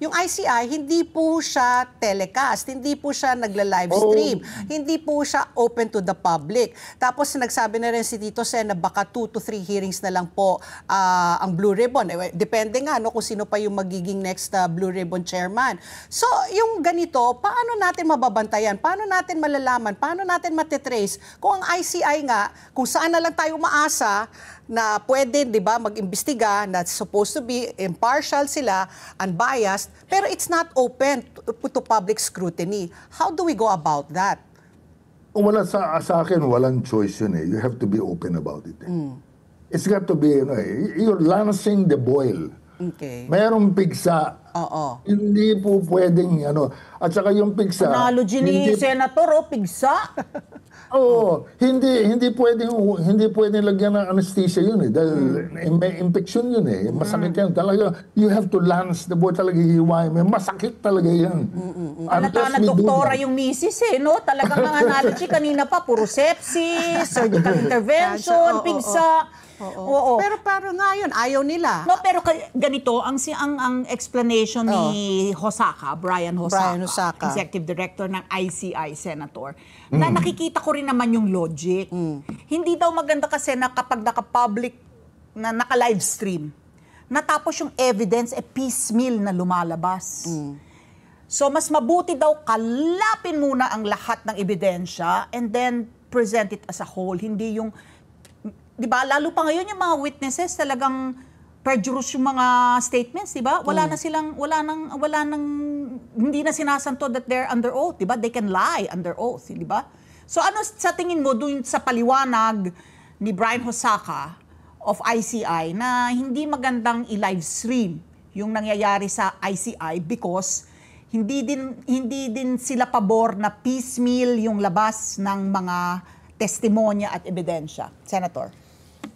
Yung ICI, hindi po siya telecast, hindi po siya nagla-live stream, hindi po siya open to the public. Tapos nagsabi na rin si Tito Sen na baka 2 to 3 hearings na lang po ang Blue Ribbon. Depende nga kung sino pa yung magiging next Blue Ribbon chairman. So, yung ganito, paano natin mababantayan? Paano natin malalaman? Paano natin matitrace? Kung ang ICI nga, kung saan na lang tayo umaasa na pwede, di ba, mag-imbestiga, na supposed to be impartial sila, unbiased, pero it's not open to public scrutiny. How do we go about that? Wala sa akin, walang choice yun eh. You have to be open about it. It's got to be, you're lancing the boil. Okay. Mayroong pigsa. Oo. Hindi po pwedeng, at saka yung pigsa. Analogy ni Senator, pigsa. Oo, hindi pwedeng lagyan ng anesthesia yun eh. Dahil may infection yun eh. Masakit yan. Talaga, you have to lance the boil, talaga hihiwain. Masakit talaga yan. Halata na doktora yung misis eh, no? Talagang ang analogy kanina pa, puro sepsis, surgical intervention, pigsa. Oo. Pero parang ngayon, ayaw nila. No, pero ganito, ang explanation ni Hosaka, Brian Hosaka, Executive Director ng ICI, Senator, na nakikita ko rin naman yung logic. Hindi daw maganda kasi na kapag naka-public, na naka-live stream, natapos yung evidence, piecemeal na lumalabas. So, mas mabuti daw kalapin muna ang lahat ng ebidensya and then present it as a whole. Hindi yung diba? Lalo pa ngayon yung mga witnesses talagang perjurious yung mga statements, diba? Wala nang hindi na sinasanto that they're under oath, diba? They can lie under oath, diba? So ano sa tingin mo dun sa paliwanag ni Brian Hosaka of ICI na hindi magandang i-live stream yung nangyayari sa ICI because hindi din sila pabor na piecemeal yung labas ng mga testimonya at ebidensya. Senator.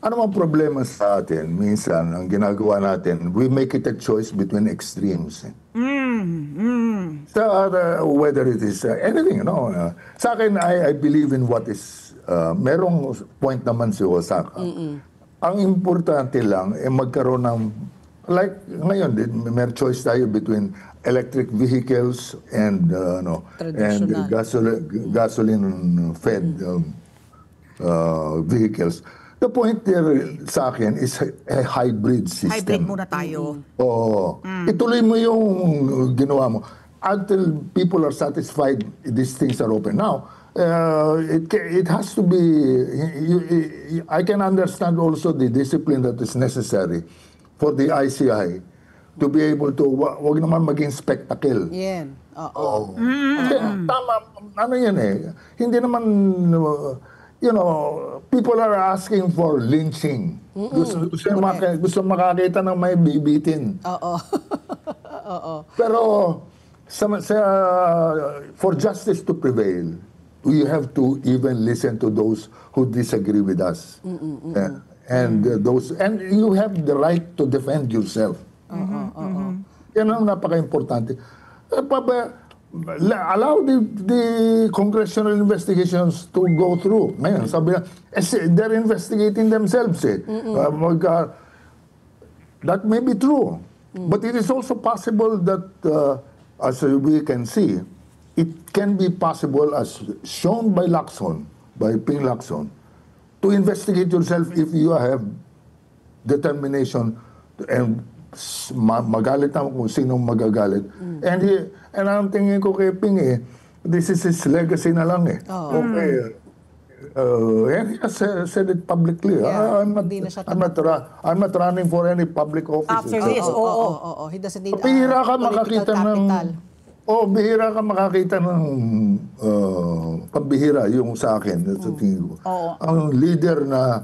Ano ang problema sa atin? Minsan, ang ginagawa natin, we make it a choice between extremes. So, whether it is anything, sa akin, I believe in what is, merong point naman si Osaka. Ang importante lang, magkaroon ng, like ngayon, may choice tayo between electric vehicles and gasoline-fed vehicles. The point there sa akin is a hybrid system. Hybrid muna tayo. Oo. Ituloy mo yung ginawa mo. Until people are satisfied, these things are open. Now, it has to be, I can understand also the discipline that is necessary for the ICI to be able to, wag naman maging spectacle. Yan. Oo. Tama, ano yan eh. Hindi naman, people are asking for lynching. Gusto makakita ng may bibitin. Oo. Pero for justice to prevail, we have to even listen to those who disagree with us. And you have the right to defend yourself. Yan ang napaka-importante. Allow the congressional investigations to go through. Ngayon, sabi na, they're investigating themselves eh. That may be true. But it is also possible that, as we can see, it can be possible, as shown by Lacson, by Ping Lacson, to investigate yourself if you have determination and magalit na kung sinong magagalit. And ang tingin ko kay Ping this is his legacy na lang eh. Okay. And he has said it publicly. Yeah, I'm not running for any public office. After this, He doesn't need bihira ka makakita capital. Bihira ka makakita ng pambihira yung sa akin. Sa tingin ko. Ang leader na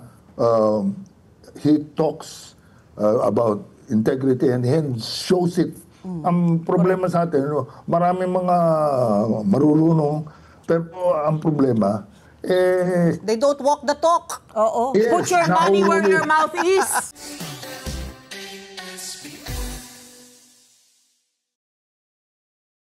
he talks about integrity and he shows it. Ang problema sa atin, maraming mga marurunong, pero ang problema, they don't walk the talk. Yes, put your money where your mouth is.